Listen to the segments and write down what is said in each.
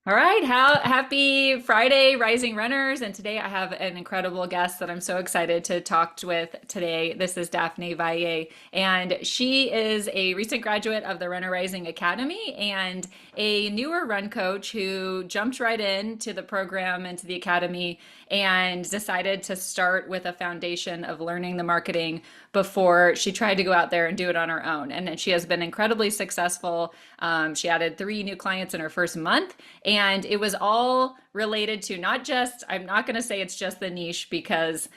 All right, happy Friday, Rising Runners. And today I have an incredible guest that I'm so excited to talk with today. This is Dafne Valle, and she is a recent graduate of the Runner Rising Academy and a newer run coach who jumped right into the program, into the academy, and decided to start with a foundation of learning the marketing before she tried to go out there and do it on her own. And she has been incredibly successful. She added 3 new clients in her first month, and it was all related to not just, I'm not going to say it's just the niche because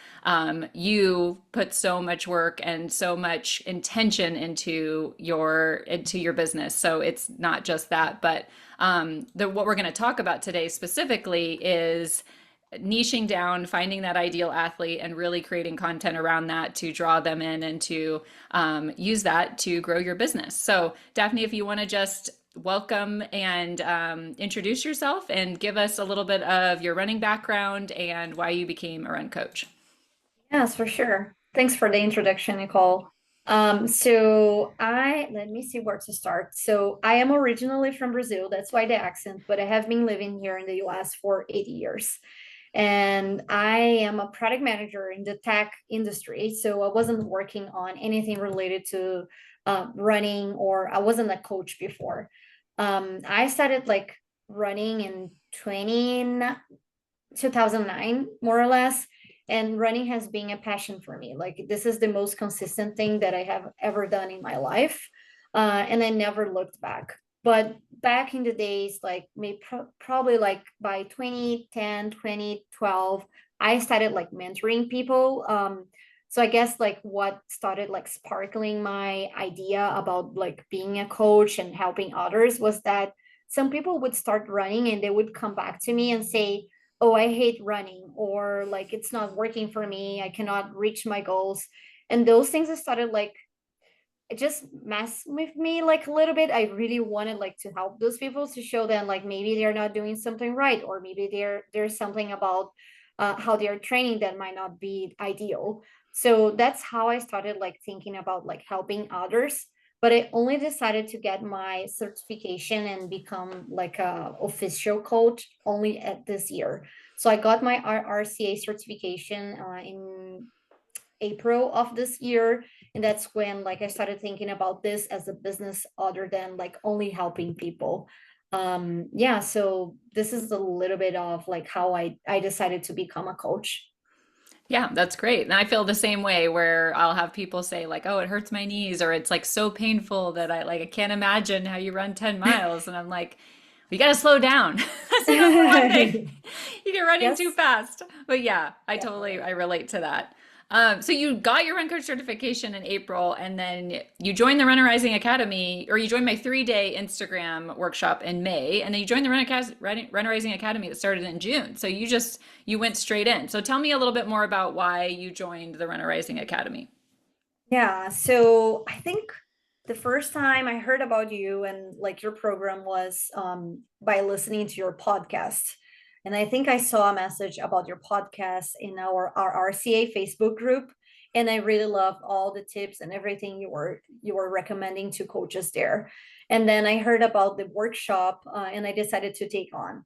you put so much work and so much intention into your business. So it's not just that, but what we're going to talk about today specifically is niching down, finding that ideal athlete, and really creating content around that to draw them in and to use that to grow your business. So, Dafne, if you want to just welcome and introduce yourself and give us a little bit of your running background and why you became a run coach. Yes, for sure. Thanks for the introduction, Nicole. Let me see where to start. So I am originally from Brazil, that's why the accent, but I have been living here in the US for 8 years. And I am a product manager in the tech industry. So I wasn't working on anything related to running, or I wasn't a coach before. I started like running in 2009, more or less. And running has been a passion for me. Like, this is the most consistent thing that I have ever done in my life. And I never looked back. But back in the days, like maybe probably like by 2010, 2012, I started like mentoring people. So I guess like what started like sparkling my idea about like being a coach and helping others was that some people would start running and they would come back to me and say, oh, I hate running, or like it's not working for me, I cannot reach my goals. And those things that started like it just messed with me like a little bit. I really wanted like to help those people, to show them like maybe they're not doing something right, or maybe there's something about how they're training that might not be ideal. So that's how I started like thinking about like helping others. But I only decided to get my certification and become like a official coach only at this year. So I got my RRCA certification in April of this year. And that's when like I started thinking about this as a business other than like only helping people. Yeah, so this is a little bit of like how I decided to become a coach. Yeah, that's great. And I feel the same way where I'll have people say like, "Oh, it hurts my knees," or "It's like so painful that I can't imagine how you run 10 miles." And I'm like, "You got to slow down." That's the number one thing. You're running too Yes, fast. But yeah, I definitely. relate to that. So you got your run coach certification in April, and then you joined the Runner Rising Academy, or you joined my 3-day Instagram workshop in May, and then you joined the Runner Rising Academy that started in June. So you went straight in. So tell me a little bit more about why you joined the Runner Rising Academy. Yeah, so I think the first time I heard about you and like your program was by listening to your podcast. And I think I saw a message about your podcast in our RRCA Facebook group. And I really loved all the tips and everything you were recommending to coaches there. And then I heard about the workshop and I decided to take on.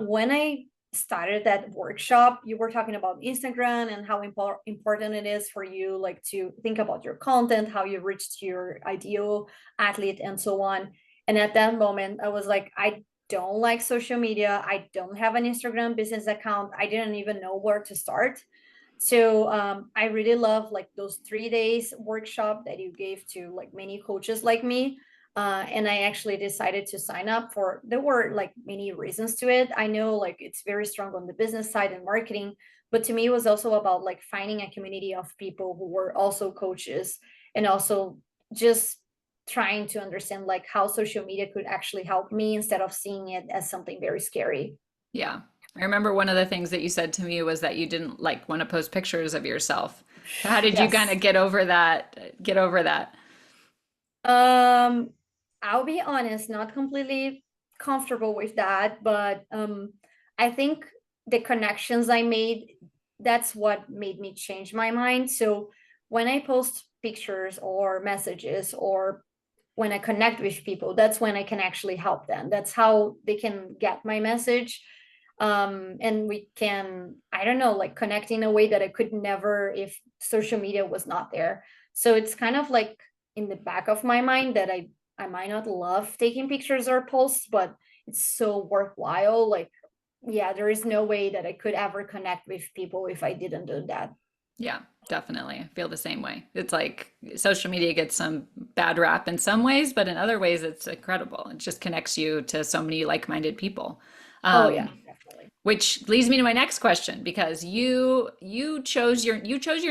When I started that workshop, you were talking about Instagram and how important it is for you like to think about your content, how you reached your ideal athlete and so on. And at that moment, I was like, I don't like social media. I don't have an Instagram business account. I didn't even know where to start. So I really love like those 3 days workshop that you gave to like many coaches like me. And I actually decided to sign up for, there were like many reasons to it. I know like it's very strong on the business side and marketing, but to me it was also about like finding a community of people who were also coaches, and also just trying to understand like how social media could actually help me instead of seeing it as something very scary. Yeah. I remember one of the things that you said to me was that you didn't like want to post pictures of yourself. So how did you kind Yes. of get over that? Get over that? Um, I'll be honest, not completely comfortable with that, but I think the connections I made, that's what made me change my mind. So when I post pictures or messages or when I connect with people, that's when I can actually help them. That's how they can get my message. And we can, I don't know, like connect in a way that I could never if social media was not there. So it's kind of like in the back of my mind that I might not love taking pictures or posts, but it's so worthwhile. Like, yeah, there is no way that I could ever connect with people if I didn't do that. Yeah, definitely. I feel the same way. It's like social media gets some bad rap in some ways, but in other ways, it's incredible. It just connects you to so many like-minded people. Oh yeah, Um, definitely. which leads me to my next question because you chose your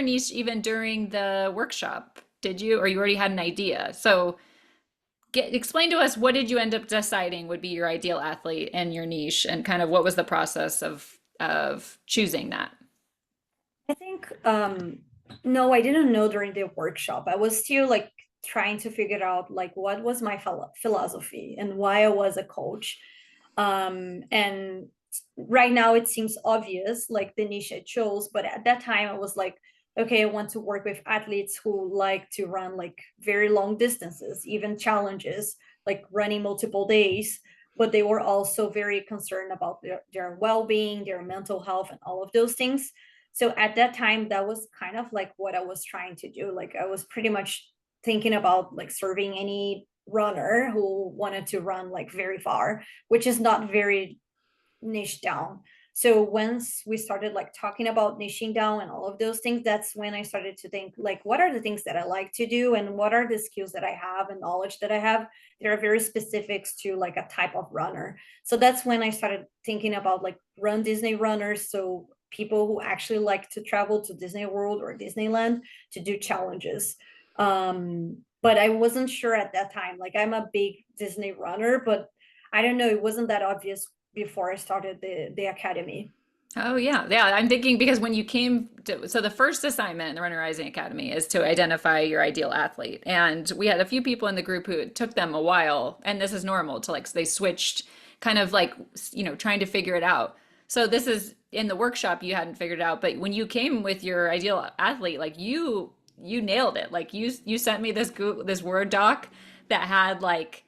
niche even during the workshop, did you? Or you already had an idea? So explain to us, what did you end up deciding would be your ideal athlete and your niche, and kind of what was the process of choosing that? I think no, I didn't know during the workshop. I was still like trying to figure out like what was my philosophy and why I was a coach. And right now it seems obvious, like the niche I chose, but at that time I was like, okay, I want to work with athletes who like to run like very long distances, even challenges, like running multiple days. But they were also very concerned about their well-being, their mental health, and all of those things. So at that time, that was kind of like what I was trying to do. Like I was pretty much thinking about like serving any runner who wanted to run like very far, which is not very niche down. So once we started like talking about niching down and all of those things, that's when I started to think like, what are the things that I like to do and what are the skills that I have and knowledge that I have? There are very specifics to like a type of runner. So that's when I started thinking about like Run Disney runners. So people who actually like to travel to Disney World or Disneyland to do challenges. But I wasn't sure at that time. Like I'm a big Disney runner, but I don't know, it wasn't that obvious before I started the academy. Oh yeah, yeah. I'm thinking because when you came to, so the first assignment in the Runner Rising Academy is to identify your ideal athlete, and we had a few people in the group who it took them a while, and this is normal to like they switched, kind of like trying to figure it out. So this is in the workshop you hadn't figured it out, but when you came with your ideal athlete, like you nailed it. Like you sent me this Word doc that had like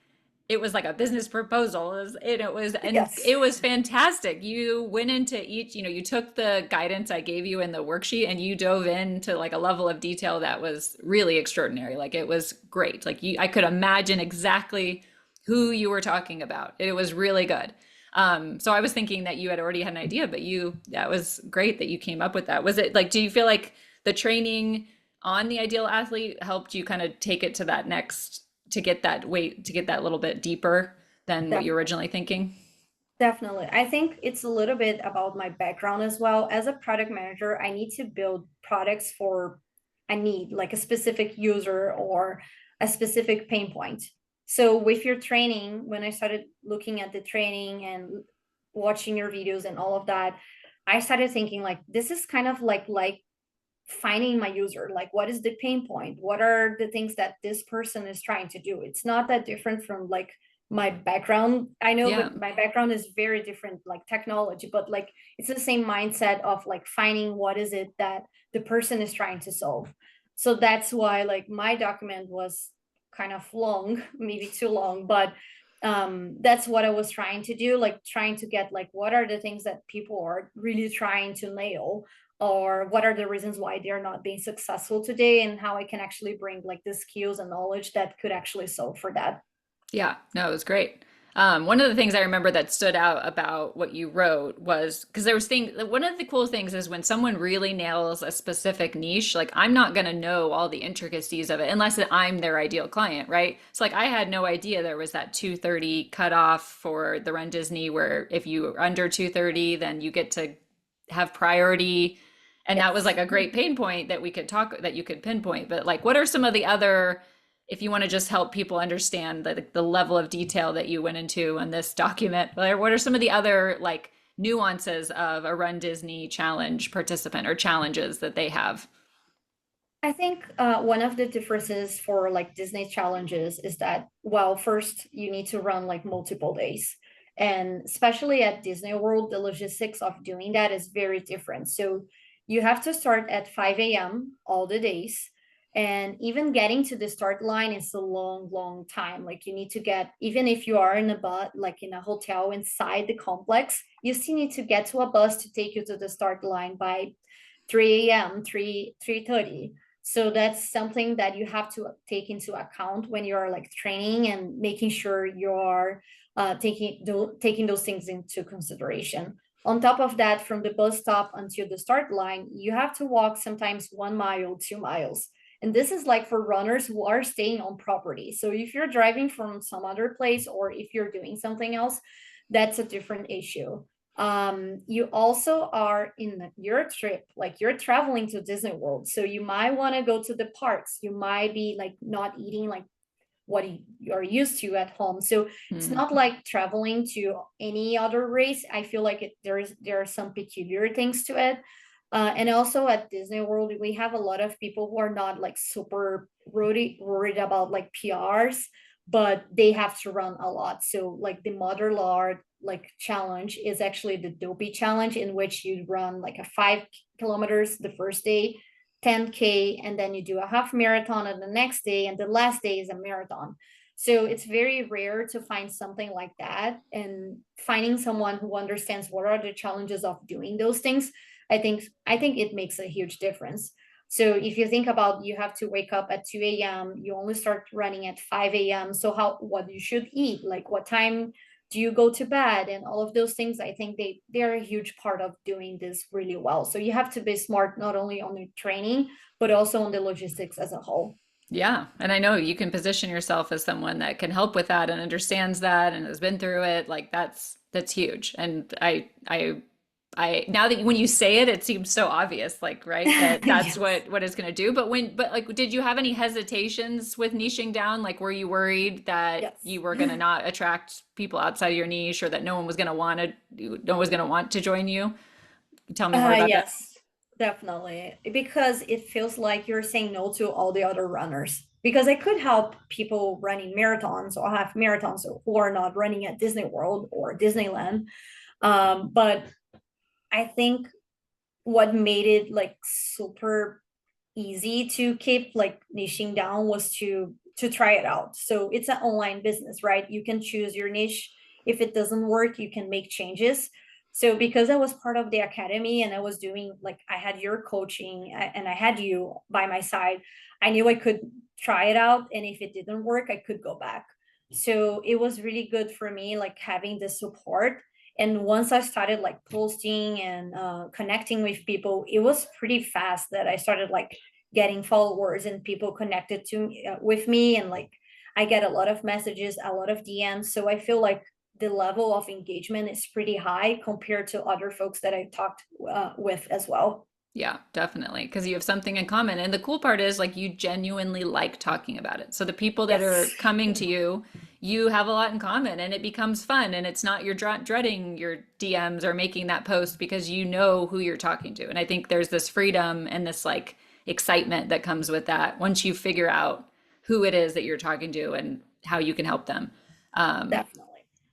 it was like a business proposal. Yes. It was fantastic. You went into each, you took the guidance I gave you in the worksheet and you dove into like a level of detail that was really extraordinary. Like it was great. Like I could imagine exactly who you were talking about. It was really good. So I was thinking that you had already had an idea, but that was great that you came up with that. Was it like, do you feel like the training on the ideal athlete helped you kind of take it to that next, to get that weight, to get that little bit deeper than what you were Definitely. originally thinking? Definitely. I think it's a little bit about my background as well. As a product manager, I need to build products for a need, like a specific user or a specific pain point. So with your training, when I started looking at the training and watching your videos and all of that, I started thinking like this is kind of like finding my user, like what is the pain point, what are the things that this person is trying to do. It's not that different from like my background, I know, Yeah. but my background is very different, like technology, but like it's the same mindset of like finding what is it that the person is trying to solve. So that's why like my document was kind of long, maybe too long, but that's what I was trying to do, like trying to get like what are the things that people are really trying to nail, or what are the reasons why they're not being successful today, and how I can actually bring like the skills and knowledge that could actually solve for that. Yeah, no, it was great. One of the things I remember that stood out about what you wrote was because there was one of the cool things is when someone really nails a specific niche, like I'm not going to know all the intricacies of it unless I'm their ideal client, right? So like I had no idea there was that 230 cutoff for the Run Disney where if you are under 230, then you get to have priority. And that was Yes. like a great pain point that that you could pinpoint. But like, what are some of the other, if you want to just help people understand the level of detail that you went into in this document, what are some of the other like nuances of a Run Disney challenge participant or challenges that they have? I think one of the differences for like Disney challenges is that, well, first you need to run like multiple days. And especially at Disney World, the logistics of doing that is very different. So you have to start at 5 a.m. all the days. And even getting to the start line is a long time. Like you need to get, even if you are in a bus, like in a hotel inside the complex, you still need to get to a bus to take you to the start line by 3 a.m., 3:30. So that's something that you have to take into account when you're like training and making sure you're taking those things into consideration. On top of that, from the bus stop until the start line, you have to walk sometimes 1 mile, 2 miles. And this is like for runners who are staying on property. So if you're driving from some other place or if you're doing something else, that's a different issue. You also are in your trip, like you're traveling to Disney World. So you might want to go to the parks. You might be like not eating like what you're used to at home. So it's Mm. not like traveling to any other race. I feel like there are some peculiar things to it. And also at Disney World, we have a lot of people who are not like super worried about like PRs, but they have to run a lot. So like the Mother Lord like challenge is actually the Dopey challenge, in which you run like a 5 kilometers the first day, 10K, and then you do a half marathon on the next day, and the last day is a marathon. So it's very rare to find something like that, and finding someone who understands what are the challenges of doing those things, I think it makes a huge difference. So if you think about, you have to wake up at 2 a.m., you only start running at 5 a.m. So what you should eat, like what time do you go to bed, and all of those things, I think they're a huge part of doing this really well. So you have to be smart not only on the training but also on the logistics as a whole. Yeah, and I know you can position yourself as someone that can help with that and understands that and has been through it. Like that's huge. And I now that when you say it, it seems so obvious, like, right, that that's Yes. what it's going to do. But like, did you have any hesitations with niching down? Like, were you worried that Yes. you were going to not attract people outside of your niche, or that no one was going to want to join you? Tell me more about that. Yes, definitely. Because it feels like you're saying no to all the other runners. Because I could help people running marathons or half marathons who are not running at Disney World or Disneyland. But I think what made it like super easy to keep like niching down was to try it out. So it's an online business, right? You can choose your niche. If it doesn't work, you can make changes. So because I was part of the academy and I was doing like, I had your coaching and I had you by my side, I knew I could try it out, and if it didn't work, I could go back. So it was really good for me like having the support. And once I started like posting and connecting with people, it was pretty fast that I started like getting followers and people connected to me, with me, and like I get a lot of messages, a lot of DMs. So I feel like the level of engagement is pretty high compared to other folks that I talked with as well. Yeah, definitely. Because you have something in common. And the cool part is, like, you genuinely like talking about it. So the people that are Yes. coming to you, you have a lot in common and it becomes fun. And it's not you're dreading your DMs or making that post because you know who you're talking to. And I think there's this freedom and this like excitement that comes with that once you figure out who it is that you're talking to and how you can help them. Definitely.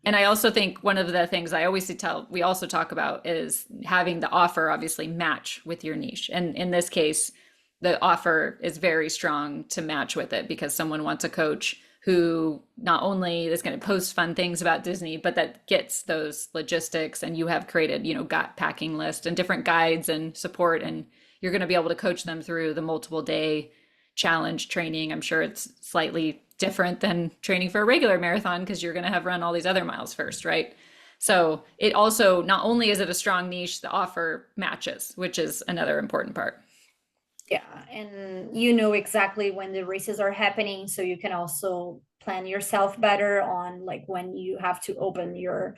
And I Yes. also think one of the things I always we also talk about is having the offer obviously match with your niche. And in this case, the offer is very strong to match with it because someone wants a coach who not only is going to post fun things about Disney, but that gets those logistics. And you have created, got packing list and different guides and support, and you're going to be able to coach them through the multiple day challenge training. I'm sure it's slightly different than training for a regular marathon because you're going to have run all these other miles first, right? So it also, not only is it a strong niche, the offer matches, which is another important part. Yeah, and you know exactly when the races are happening, so you can also plan yourself better on like when you have to open your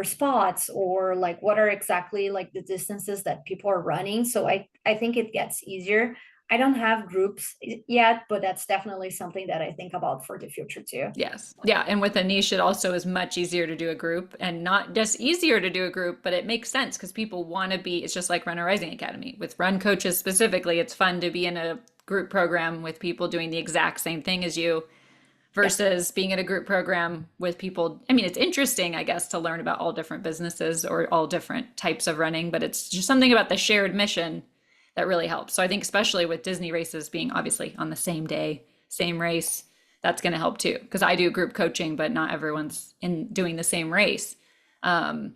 spots, or like what are exactly like the distances that people are running. So I think it gets easier. I don't have groups yet, but that's definitely something that I think about for the future too. Yes. Yeah. And with a niche, it also is much easier to do a group, and not just easier to do a group, but it makes sense because people want to be, it's just like Runner Rising Academy. With run coaches specifically, it's fun to be in a group program with people doing the exact same thing as you Yeah, versus being in a group program with people. I mean, it's interesting, I guess, to learn about all different businesses or all different types of running, but it's just something about the shared mission that really helps. So I think especially with Disney races being obviously on the same day, same race, that's going to help too. Because I do group coaching, but not everyone's in doing the same race. Um,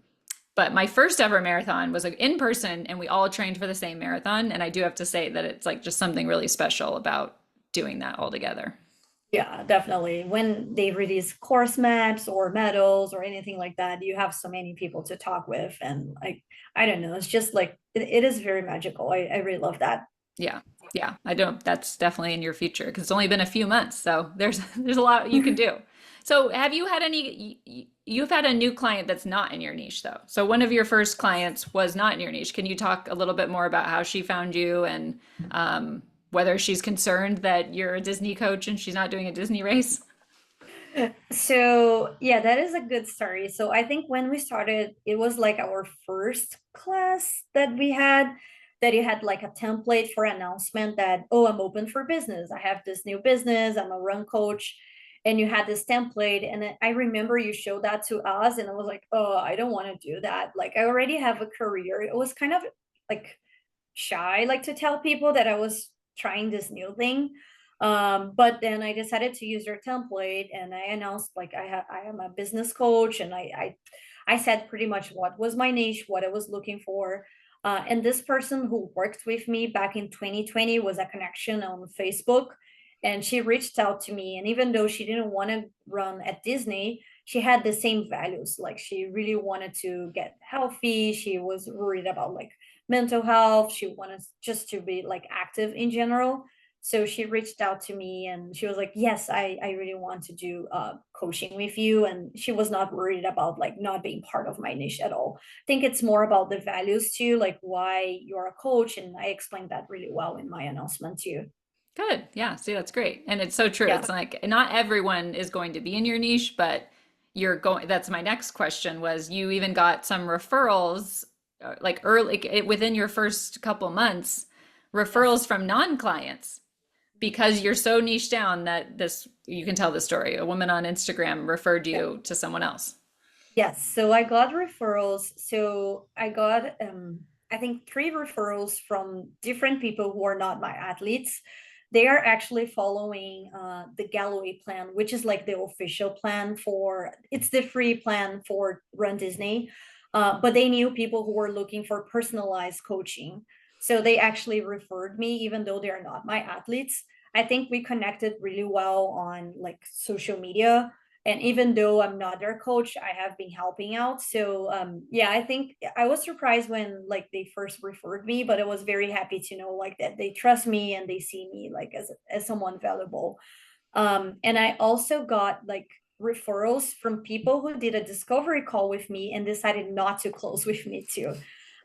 but my first ever marathon was like in person, and we all trained for the same marathon. And I do have to say that it's like just something really special about doing that all together. Yeah, definitely. When they release course maps or medals or anything like that, you have so many people to talk with. And I don't know, it's just like, it is very magical. I really love that. Yeah. Yeah. I don't, that's definitely in your future because it's only been a few months. So there's a lot you can do. So have you had you've had a new client that's not in your niche though. So one of your first clients was not in your niche. Can you talk a little bit more about how she found you and whether she's concerned that you're a Disney coach and she's not doing a Disney race? So yeah, that is a good story. So I think when we started, it was like our first class that we had, that you had like a template for announcement that, oh, I'm open for business. I have this new business. I'm a run coach. And you had this template. And I remember you showed that to us, and I was like, oh, I don't want to do that. Like I already have a career. It was kind of like shy, like to tell people that I was trying this new thing. But then I decided to use their template, and I announced like I am a business coach, and I said pretty much what was my niche, what I was looking for. And this person who worked with me back in 2020 was a connection on Facebook, and she reached out to me. And even though she didn't want to run at Disney, she had the same values. Like she really wanted to get healthy. She was worried about like mental health. She wanted just to be like active in general. So she reached out to me, and she was like, yes, I really want to do coaching with you. And she was not worried about like not being part of my niche at all. I think it's more about the values too, like why you're a coach. And I explained that really well in my announcement too. Good. Yeah. See, that's great. And it's so true. Yeah. It's like not everyone is going to be in your niche, but you're going, that's my next question was you even got some referrals like early within your first couple months, Yes. referrals from non-clients because you're so niche down that this, you can tell the story. A woman on Instagram referred Yeah. you to someone else. Yes, so I got referrals. So I got I think three referrals from different people who are not my athletes. They are actually following the Galloway plan, which is like the official plan for, it's the free plan for Run Disney. But they knew people who were looking for personalized coaching. So they actually referred me, even though they're not my athletes. I think we connected really well on like social media, and even though I'm not their coach, I have been helping out. So yeah, I think I was surprised when like they first referred me, but I was very happy to know like that they trust me and they see me like as someone valuable. And I also got like referrals from people who did a discovery call with me and decided not to close with me too.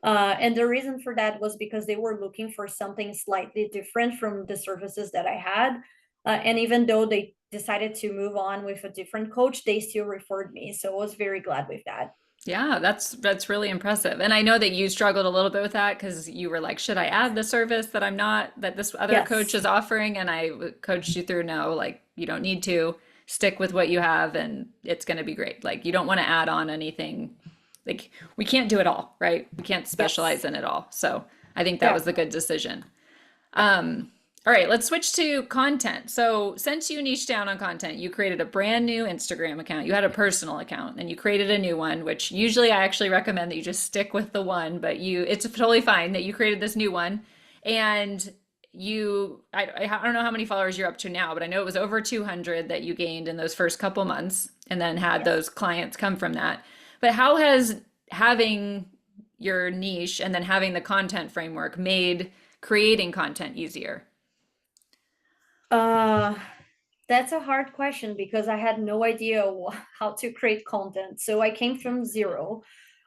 And the reason for that was because they were looking for something slightly different from the services that I had. And even though they decided to move on with a different coach, they still referred me. So I was very glad with that. Yeah, that's really impressive. And I know that you struggled a little bit with that because you were like, should I add the service that I'm not, that this other coach Yes. is offering? And I coached you through, no, like you don't need to stick with what you have and it's going to be great. Like you don't want to add on anything. Like we can't do it all, right? We can't Yes. specialize in it all. So I think that Yeah. was a good decision. Yeah. All right, let's switch to content. So, since you niched down on content, you created a brand new Instagram account. You had a personal account and you created a new one, which usually I actually recommend that you just stick with the one, but it's totally fine that you created this new one. And I don't know how many followers you're up to now, but I know it was over 200 that you gained in those first couple months and then had Yes. those clients come from that. But how has having your niche and then having the content framework made creating content easier? Uh, that's a hard question because I had no idea how to create content. So I came from zero.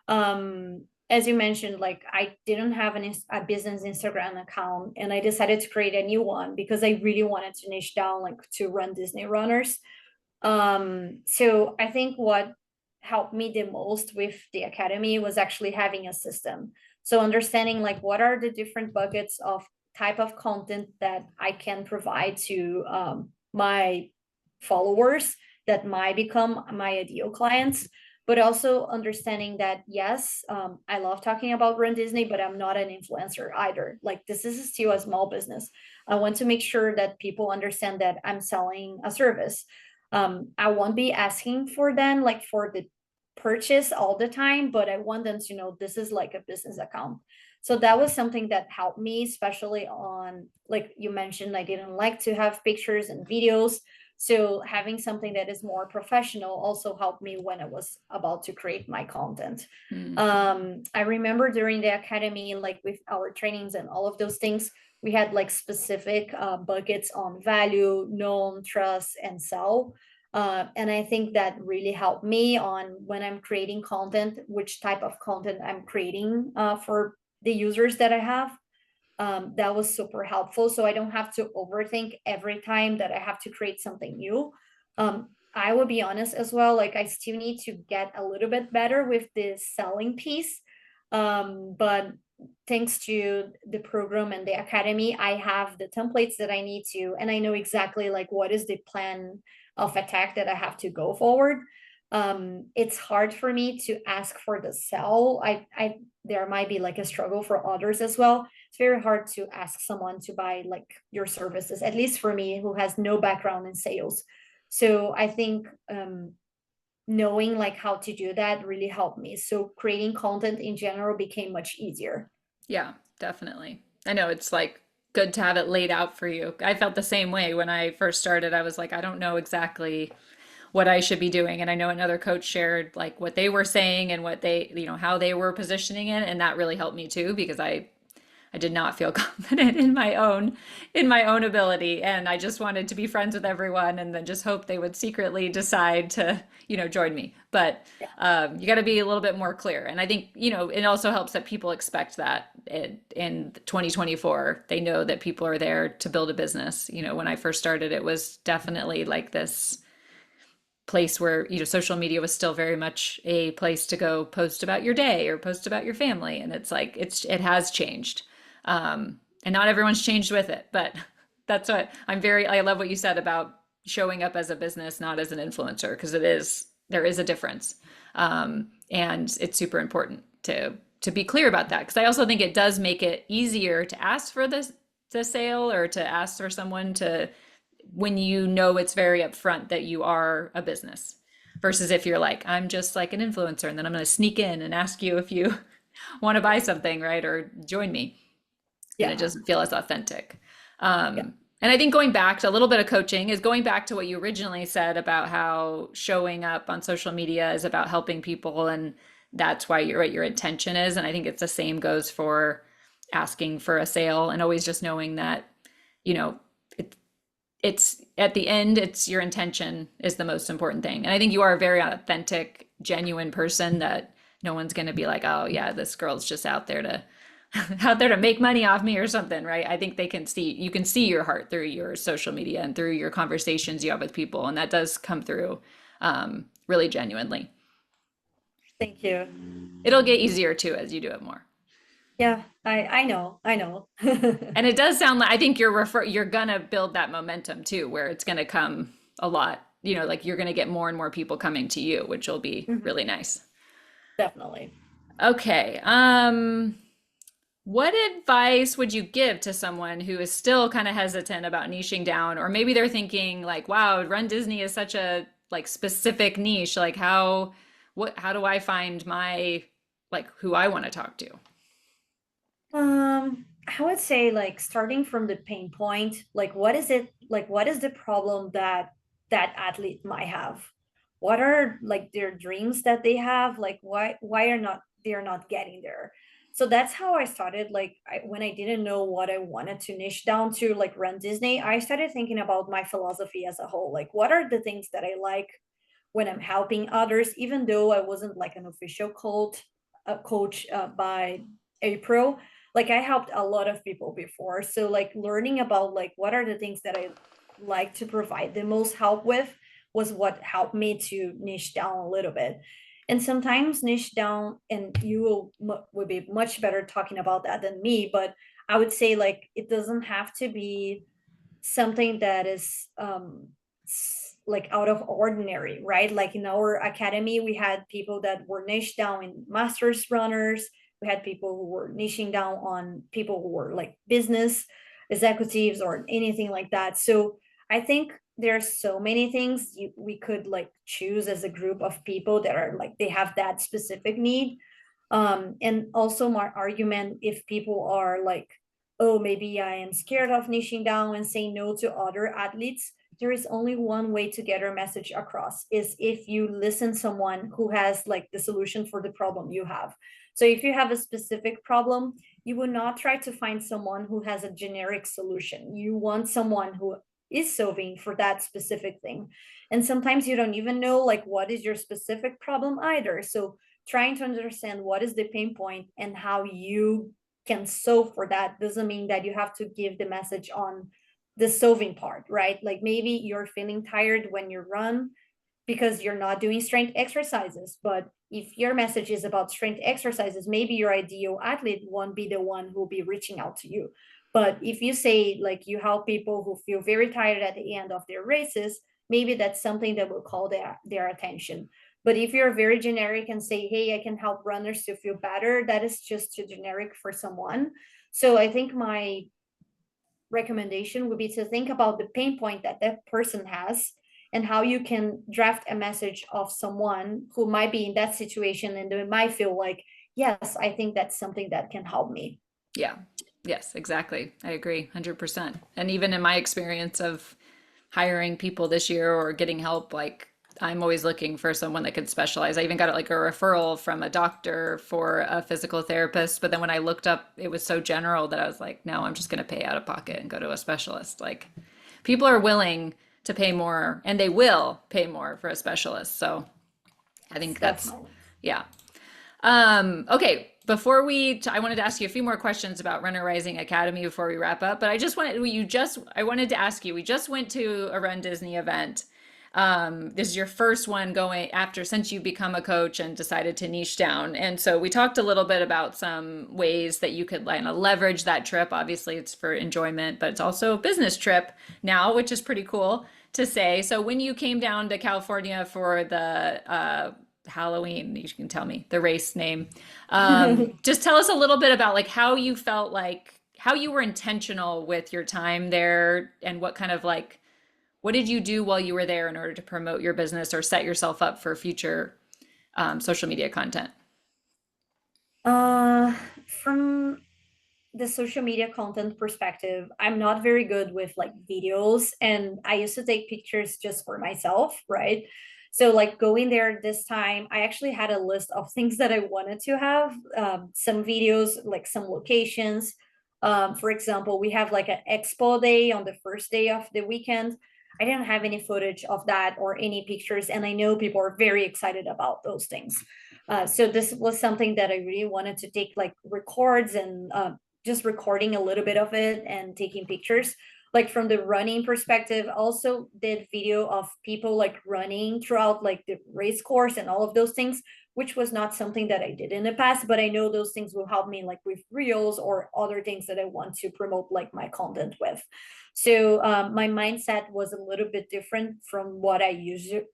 As you mentioned, like I didn't have a business Instagram account, and I decided to create a new one because I really wanted to niche down, like to run Disney runners. So I think what helped me the most with the academy was actually having a system. So understanding like what are the different buckets of type of content that I can provide to my followers that might become my ideal clients. but also understanding that, yes, I love talking about Run Disney, but I'm not an influencer either. Like, this is still a small business. I want to make sure that people understand that I'm selling a service. I won't be asking for them like for the purchase all the time, but I want them to know this is like a business account. So that was something that helped me, especially on, like you mentioned, I didn't like to have pictures and videos. So having something that is more professional also helped me when I was about to create my content. Mm. I remember during the academy, like with our trainings and all of those things, we had like specific buckets on value, known, trust, and sell. And I think that really helped me on when I'm creating content, which type of content I'm creating for the users that I have. That was super helpful. So I don't have to overthink every time that I have to create something new. I will be honest as well, like I still need to get a little bit better with the selling piece. But thanks to the program and the academy, I have the templates that I need to, and I know exactly like what is the plan of attack that I have to go forward. It's hard for me to ask for the sell. I there might be like a struggle for others as well. It's very hard to ask someone to buy like your services, at least for me who has no background in sales. So I think knowing like how to do that really helped me. So creating content in general became much easier. Yeah, definitely. I know it's like good to have it laid out for you. I felt the same way when I first started. I was like, I don't know exactly what I should be doing. And I know another coach shared like what they were saying and what they, how they were positioning it. And that really helped me too, because I did not feel confident in my own ability, and I just wanted to be friends with everyone and then just hope they would secretly decide to join me. But Yeah. you got to be a little bit more clear, and I think it also helps that people expect that in 2024 they know that people are there to build a business. When I first started, it was definitely like this place where social media was still very much a place to go post about your day or post about your family, and it's like it has changed, and not everyone's changed with it, but that's what I love what you said about showing up as a business, not as an influencer, because there is a difference, and it's super important to be clear about that, because I also think it does make it easier to ask for the sale or to ask for someone to, when it's very upfront that you are a business, versus if you're like, I'm just like an influencer and then I'm going to sneak in and ask you if you want to buy something, right? Or join me. Then it Yeah. doesn't feel as authentic. Yeah. And I think going back to a little bit of coaching is going back to what you originally said about how showing up on social media is about helping people. And that's why what your intention is. And I think it's the same goes for asking for a sale, and always just knowing that, you know, it's at the end, it's your intention is the most important thing. And I think you are a very authentic, genuine person that no one's going to be like, oh yeah, this girl's just out there to out there to make money off me or something, right? I think you can see your heart through your social media and through your conversations you have with people, and that does come through really genuinely. Thank you. It'll get easier too as you do it more. Yeah, I know. I know. And it does sound like, I think you're gonna build that momentum too, where it's gonna come a lot. Like you're gonna get more and more people coming to you, which will be Mhm. really nice. Definitely. Okay. What advice would you give to someone who is still kind of hesitant about niching down, or maybe they're thinking like, wow, Run Disney is such a like specific niche. Like how do I find my like who I want to talk to? I would say like starting from the pain point, like what is it, like what is the problem that that athlete might have? What are like their dreams that they have? Like why are not they're not getting there? So that's how I started. Like when I didn't know what I wanted to niche down to, like Run Disney, I started thinking about my philosophy as a whole. Like what are the things that I like when I'm helping others, even though I wasn't like an official coach by April. Like I helped a lot of people before. So like learning about like what are the things that I like to provide the most help with was what helped me to niche down a little bit. And sometimes niche down, and you will be much better talking about that than me, but I would say like it doesn't have to be something that is like out of ordinary, right? Like in our academy, we had people that were niche down in masters runners. We had people who were niching down on people who were like business executives or anything like that. So I think there's so many things we could like choose as a group of people that are like they have that specific need. And also my argument, if people are like, oh, maybe I am scared of niching down and saying no to other athletes, there is only one way to get our message across, is if you listen someone who has like the solution for the problem you have. So if you have a specific problem, you will not try to find someone who has a generic solution. You want someone who is solving for that specific thing. And sometimes you don't even know like what is your specific problem either. So trying to understand what is the pain point and how you can solve for that doesn't mean that you have to give the message on the solving part, right? Like maybe you're feeling tired when you run because you're not doing strength exercises. But if your message is about strength exercises, maybe your ideal athlete won't be the one who'll be reaching out to you. But if you say like you help people who feel very tired at the end of their races, maybe that's something that will call their attention. But if you're very generic and say, hey, I can help runners to feel better, that is just too generic for someone. So I think my recommendation would be to think about the pain point that that person has and how you can draft a message of someone who might be in that situation and they might feel like, yes, I think that's something that can help me. Yeah. Yes, exactly. I agree 100%. And even in my experience of hiring people this year or getting help, like I'm always looking for someone that could specialize. I even got like a referral from a doctor for a physical therapist, but then when I looked up, it was so general that I was like, no, I'm just going to pay out of pocket and go to a specialist. Like people are willing to pay more and they will pay more for a specialist. So I think that's, Definitely. yeah. Okay, I wanted to ask you a few more questions about Runner Rising Academy before we wrap up, but I wanted to ask you, we just went to a Run Disney event. This is your first one going after since you become a coach and decided to niche down. And so we talked a little bit about some ways that you could kind of leverage that trip. Obviously, it's for enjoyment, but it's also a business trip now, which is pretty cool to say. So when you came down to California for the Halloween, you can tell me the race name. Just tell us a little bit about like how you felt like how you were intentional with your time there and what kind of like what did you do while you were there in order to promote your business or set yourself up for future social media content? uh from the social media content perspective, I'm not very good with like videos, and I used to take pictures just for myself, right? So like going there this time, I actually had a list of things that I wanted to have, some videos, like some locations. For example, we have like an expo day on the first day of the weekend. I didn't have any footage of that or any pictures, and I know people are very excited about those things. So this was something that I really wanted to take like records and just recording a little bit of it and taking pictures. Like from the running perspective, also did video of people like running throughout like the race course and all of those things, which was not something that I did in the past, but I know those things will help me like with reels or other things that I want to promote like my content with. So my mindset was a little bit different from what I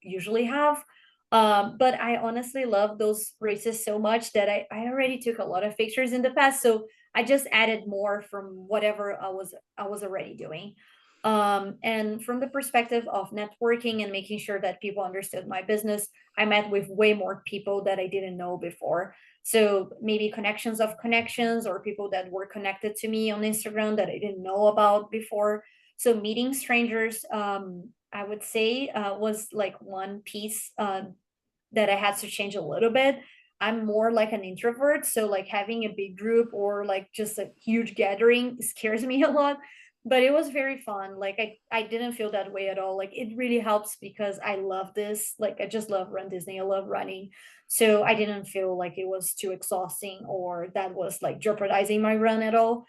usually have. But I honestly love those races so much that I already took a lot of pictures in the past. So I just added more from whatever I was already doing. And from the perspective of networking and making sure that people understood my business, I met with way more people that I didn't know before. So maybe connections of connections or people that were connected to me on Instagram that I didn't know about before. So meeting strangers, I would say, was like one piece that I had to change a little bit. I'm more like an introvert, so like having a big group or like just a huge gathering scares me a lot. But it was very fun. Like I didn't feel that way at all. Like it really helps because I love this. Like I just love Run Disney. I love running. So I didn't feel like it was too exhausting or that was like jeopardizing my run at all.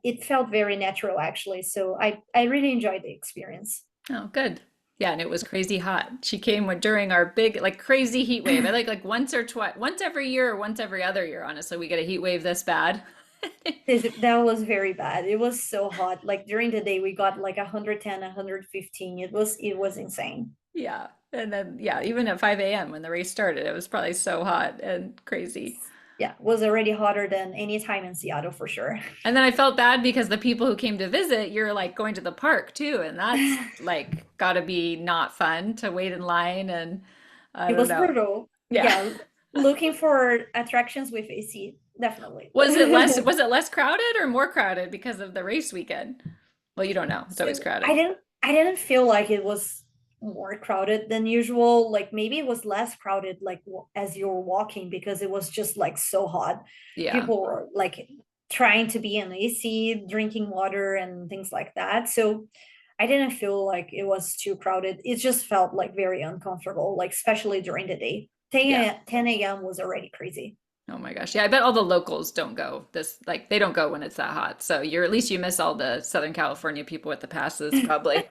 It felt very natural actually. So I really enjoyed the experience. Oh, good. Yeah, and it was crazy hot. She came during our big like crazy heat wave. I like once or twice, once every year or once every other year. Honestly, we get a heat wave this bad. That was very bad. It was so hot. Like during the day, we got like 110, 115. It was insane. Yeah. And then, yeah, even at 5 a.m. when the race started, it was probably so hot and crazy. Yeah, was already hotter than any time in Seattle for sure. And then I felt bad because the people who came to visit, you're like going to the park too. And that's like got to be not fun to wait in line. And I It don't was know. brutal. Yeah. Yeah, looking for attractions with AC, definitely. Was it less crowded or more crowded because of the race weekend? Well, you don't know. It's always So crowded. I didn't feel like it was more crowded than usual. Like maybe it was less crowded like as you were walking because it was just like so hot. Yeah. People were like trying to be in AC, drinking water and things like that. So I didn't feel like it was too crowded. It just felt like very uncomfortable, like especially during the day. Yeah. 10 a.m. was already crazy. Oh my gosh. Yeah, I bet all the locals don't go this like they don't go when it's that hot. So you're at least you miss all the Southern California people with the passes probably.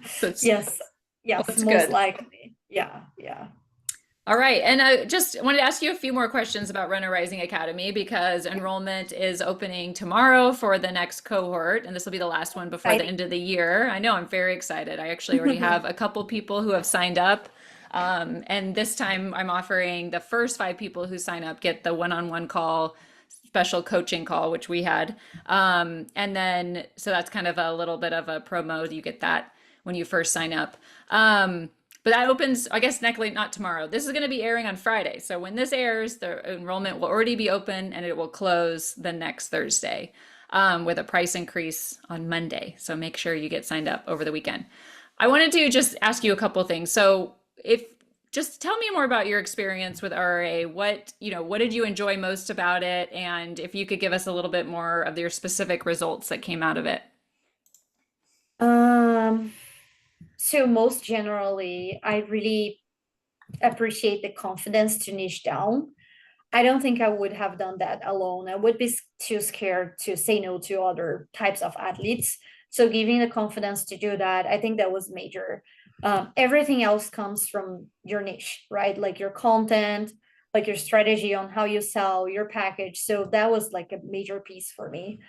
So it's Yes, well, yes, it's most good. likely. Yeah, yeah. All right. And I just wanted to ask you a few more questions about Runner Rising Academy because enrollment is opening tomorrow for the next cohort, and this will be the last one before the Exciting. end of the year. I know I'm very excited. I actually already have a couple people who have signed up. And this time I'm offering the first 5 people who sign up get the one-on-one call, special coaching call, which we had. And then, so that's kind of a little bit of a promo. You get that when you first sign up. But that opens, I guess, not tomorrow. This is going to be airing on Friday. So when this airs, the enrollment will already be open and it will close the next Thursday with a price increase on Monday. So make sure you get signed up over the weekend. I wanted to just ask you a couple things. So if just tell me more about your experience with RRA. What did you enjoy most about it? And if you could give us a little bit more of your specific results that came out of it. Um, so most generally, I really appreciate the confidence to niche down. I don't think I would have done that alone. I would be too scared to say no to other types of athletes. So giving the confidence to do that, I think that was major. Everything else comes from your niche, right? Like your content, like your strategy on how you sell your package. So that was like a major piece for me.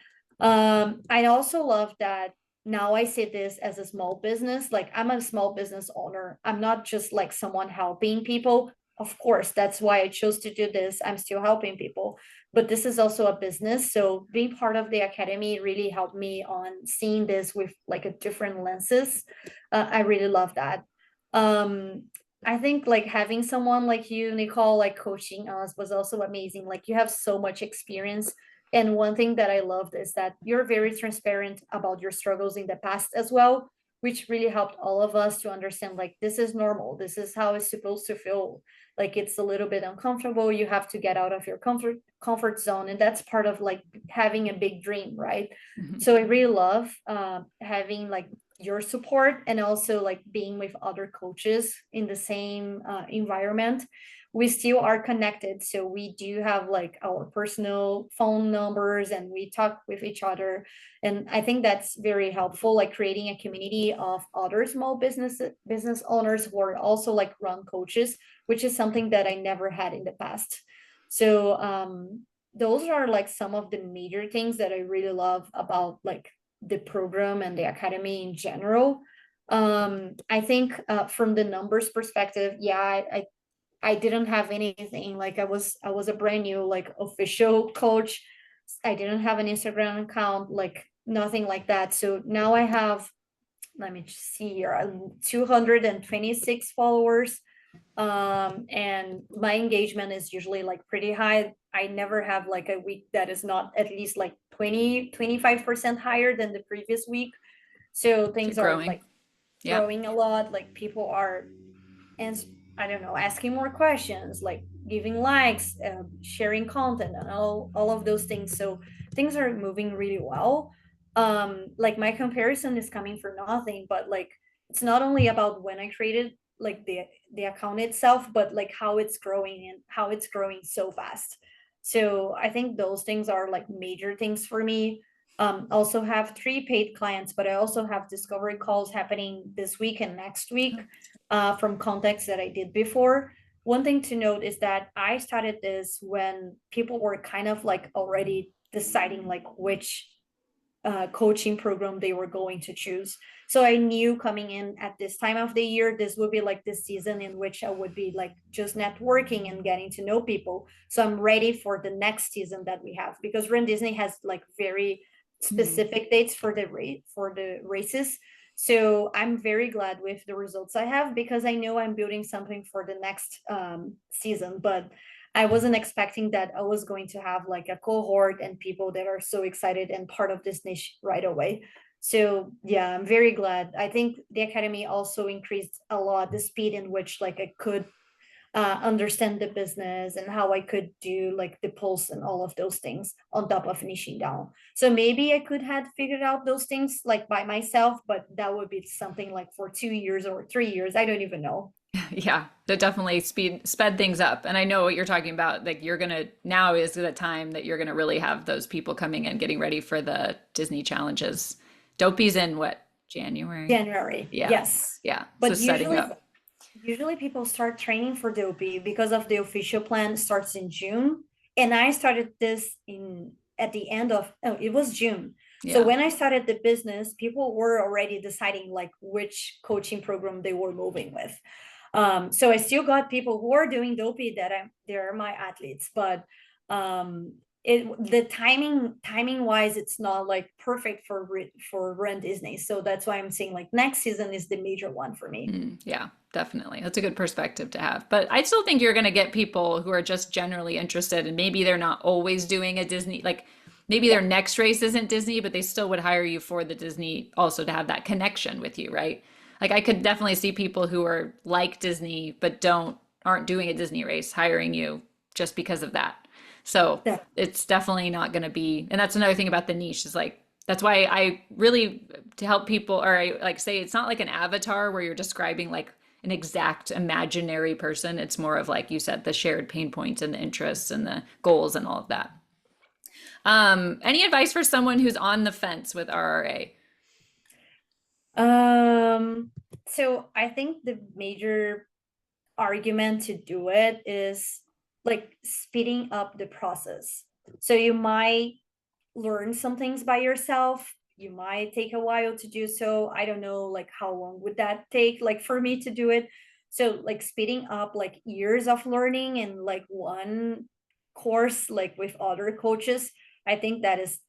I also love that now I say this as a small business, like I'm a small business owner. I'm not just like someone helping people. Of course, that's why I chose to do this. I'm still helping people, but this is also a business. So being part of the academy really helped me on seeing this with like a different lenses. I really love that. Um, I think like having someone like you, Nicole, like coaching us was also amazing. Like you have so much experience, and one thing that I loved is that you're very transparent about your struggles in the past as well, which really helped all of us to understand like this is normal. This is how it's supposed to feel. Like it's a little bit uncomfortable. You have to get out of your comfort zone. And that's part of like having a big dream, right? Mhm. So I really love having like your support and also like being with other coaches in the same environment. We still are connected, so we do have like our personal phone numbers and we talk with each other, and I think that's very helpful, like creating a community of other small business owners who are also like run coaches, which is something that I never had in the past. So those are like some of the major things that I really love about like the program and the academy in general. I think from the numbers perspective, yeah, I didn't have anything. Like I was a brand new like official coach. I didn't have an Instagram account, like nothing like that. So now I have, let me just see here, 226 followers. And my engagement is usually like pretty high. I never have like a week that is not at least like 25% higher than the previous week. So So things are growing. like Yeah. growing a lot. Like people are, and I don't know, asking more questions, like giving likes, sharing content, and all of those things. So things are moving really well. Like my comparison is coming for nothing, but like it's not only about when I created like the account itself, but like how it's growing and how it's growing so fast. So I think those things are like major things for me. Also have 3 paid clients, but I also have discovery calls happening this week and next week from contacts that I did before. One thing to note is that I started this when people were kind of like already deciding like which coaching program they were going to choose. So I knew coming in at this time of the year, this would be like the season in which I would be like just networking and getting to know people. So I'm ready for the next season that we have, because Run Disney has like very Mm. specific dates for the races. So I'm very glad with the results I have, because I know I'm building something for the next season. But I wasn't expecting that I was going to have like a cohort and people that are so excited and part of this niche right away. So yeah, I'm very glad. I think the academy also increased a lot the speed in which like I could understand the business and how I could do like the pulse and all of those things on top of niching down. So maybe I could have figured out those things like by myself, but that would be something like for 2 years or 3 years. I don't even know. Yeah, that definitely sped things up. And I know what you're talking about. Like you're gonna now is the time that you're gonna really have those people coming in, getting ready for the Disney challenges. Dopey's in what, January? January, Yeah, yes. yeah. So But setting up. usually people start training for Dopey because of the official plan starts in June. And I started this in at the end of, oh, it was June. So Yeah. when I started the business, people were already deciding like which coaching program they were moving with. So I still got people who are doing Dopey that they're my athletes, but um the timing wise, it's not like perfect for Run Disney. So that's why I'm saying like next season is the major one for me. Mm, yeah, definitely. That's a good perspective to have. But I still think you're going to get people who are just generally interested and maybe they're not always doing a Disney, like maybe their Yeah. next race isn't Disney, but they still would hire you for the Disney also to have that connection with you, right? Like I could definitely see people who are like Disney but aren't doing a Disney race hiring you just because of that. So Yeah. it's definitely not going to be, and that's another thing about the niche is like that's why I really to help people or I like say it's not like an avatar where you're describing like an exact imaginary person. It's more of like you said, the shared pain points and the interests and the goals and all of that. Any advice for someone who's on the fence with RRA? Um, so I think the major argument to do it is like speeding up the process. So you might learn some things by yourself. You might take a while to do so. I don't know like how long would that take like for me to do it. So like speeding up like years of learning in like one course like with other coaches, I think that is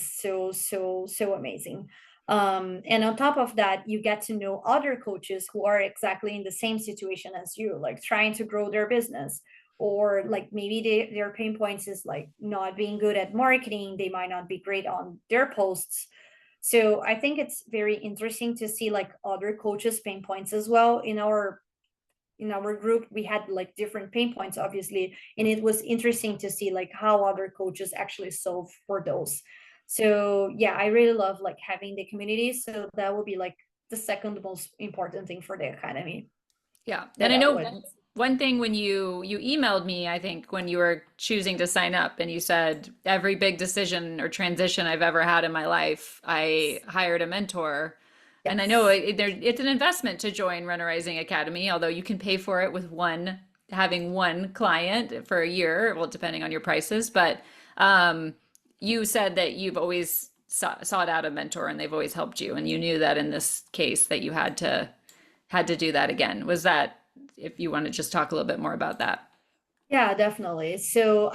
so amazing. And on top of that, you get to know other coaches who are exactly in the same situation as you, like trying to grow their business, or like maybe their pain points is like not being good at marketing. They might not be great on their posts. So I think it's very interesting to see like other coaches pain points as well. In our group we had like different pain points obviously, and it was interesting to see like how other coaches actually solve for those. So yeah, I really love like having the community. So that would be like the second most important thing for the academy Yeah. And that I I know would. one thing when you emailed me, I think when you were choosing to sign up and you said every big decision or transition I've ever had in my life, I hired a mentor. And I know Yes. it's an investment to join Runner Rising Academy, although you can pay for it with having one client for a year, well, depending on your prices. But you said that you've always sought out a mentor and they've always helped you. And you knew that in this case that you had to do that again. Was that, if you want to just talk a little bit more about that? Yeah, definitely. So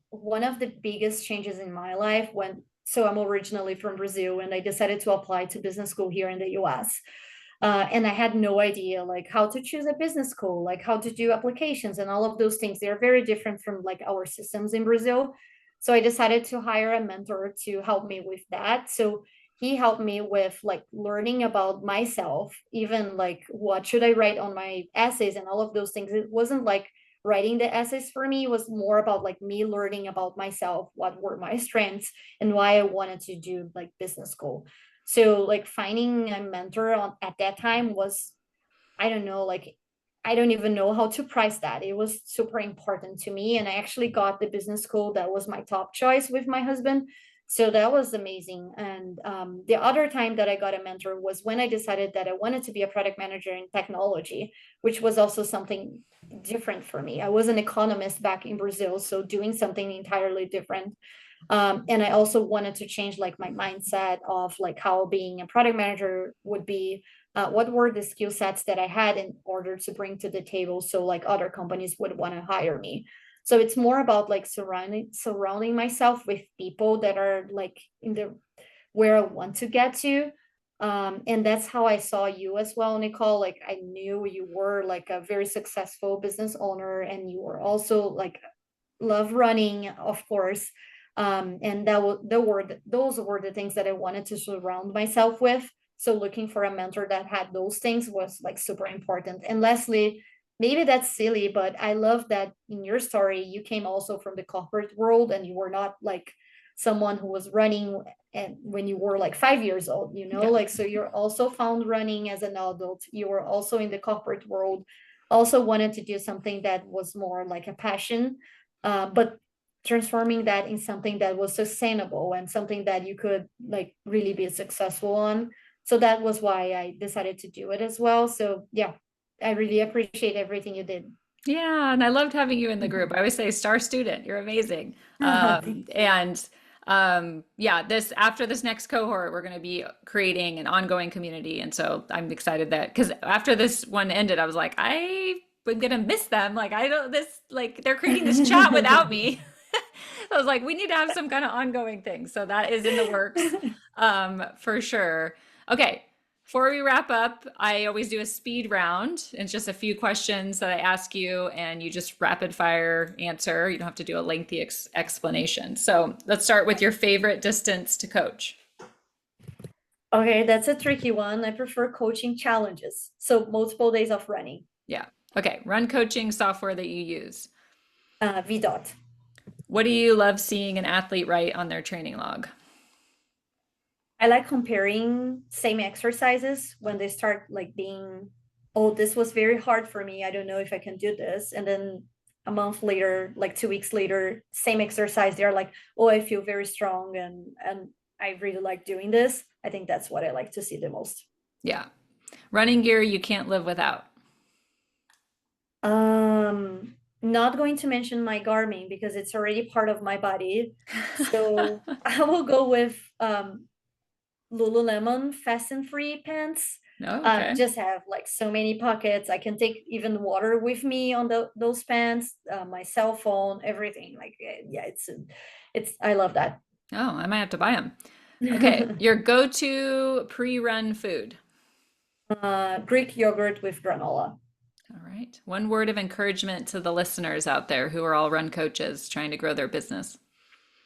one of the biggest changes in my life so I'm originally from Brazil and I decided to apply to business school here in the US. And I had no idea like how to choose a business school, like how to do applications and all of those things. They are very different from like our systems in Brazil. So I decided to hire a mentor to help me with that. So he helped me with like learning about myself, even like what should I write on my essays and all of those things. It wasn't like writing the essays for me, was more about like me learning about myself, what were my strengths and why I wanted to do like business school. So like finding a mentor at that time was, I don't know, like I don't even know how to price that. It was super important to me. And I actually got the business school that was my top choice with my husband. So that was amazing. And the other time that I got a mentor was when I decided that I wanted to be a product manager in technology, which was also something different for me. I was an economist back in Brazil, so doing something entirely different. And I also wanted to change like my mindset of like how being a product manager would be, what were the skill sets that I had in order to bring to the table so like other companies would want to hire me. So it's more about like surrounding myself with people that are like in the where I want to get to. And that's how I saw you as well, Nicole. Like I knew you were like a very successful business owner and you were also like love running, of course. And those were the things that I wanted to surround myself with. So looking for a mentor that had those things was like super important. And lastly, maybe that's silly, but I love that in your story, you came also from the corporate world and you were not like someone who was running and when you were like 5 years old, Yeah. like so you're also found running as an adult. You were also in the corporate world, also wanted to do something that was more like a passion, but transforming that in something that was sustainable and something that you could like really be successful on. So that was why I decided to do it as well. So yeah, I really appreciate everything you did. Yeah, and I loved having you in the group. I always say star student, you're amazing. Thank you. Yeah, this after this next cohort, we're going to be creating an ongoing community. And so I'm excited that because after this one ended, I was like, I'm gonna miss them. Like I don't this like they're creating this chat without me. I was like, we need to have some kind of ongoing thing. So that is in the works, for sure. Okay. Before we wrap up, I always do a speed round. It's just a few questions that I ask you, and you just rapid fire answer. You don't have to do a lengthy explanation. So let's start with your favorite distance to coach. Okay, that's a tricky one. I prefer coaching challenges. So multiple days of running. Yeah. Okay. Run coaching software that you use. VDOT. What do you love seeing an athlete write on their training log? I like comparing same exercises when they start like being, oh, this was very hard for me. I don't know if I can do this. And then a month later, like 2 weeks later, same exercise, they're like, oh, I feel very strong and I really like doing this. I think that's what I like to see the most. Yeah. Running gear you can't live without. Not going to mention my Garmin because it's already part of my body. So I will go with Lululemon fasten free pants. No, okay. Just have like so many pockets. I can take even water with me on those pants, my cell phone, everything. Like yeah, it's I love that. Oh, I might have to buy them. Okay, your go-to pre-run food. Greek yogurt with granola. All right. One word of encouragement to the listeners out there who are all run coaches trying to grow their business.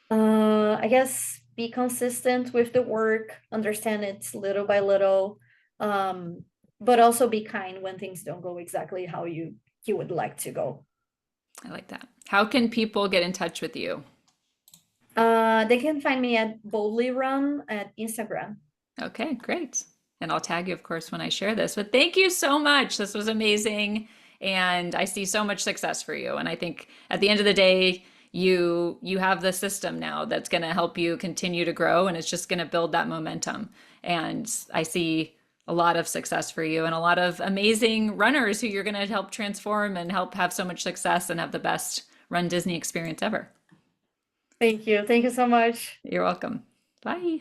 I guess be consistent with the work, understand it's little by little, but also be kind when things don't go exactly how you would like to go. I like that. How can people get in touch with you? They can find me at Boldly Run at Instagram. Okay, great. And I'll tag you, of course, when I share this. But thank you so much. This was amazing. And I see so much success for you. And I think at the end of the day, you have the system now that's going to help you continue to grow and it's just going to build that momentum. And I see a lot of success for you and a lot of amazing runners who you're going to help transform and help have so much success and have the best Run Disney experience ever. Thank you. Thank you so much. You're welcome. Bye.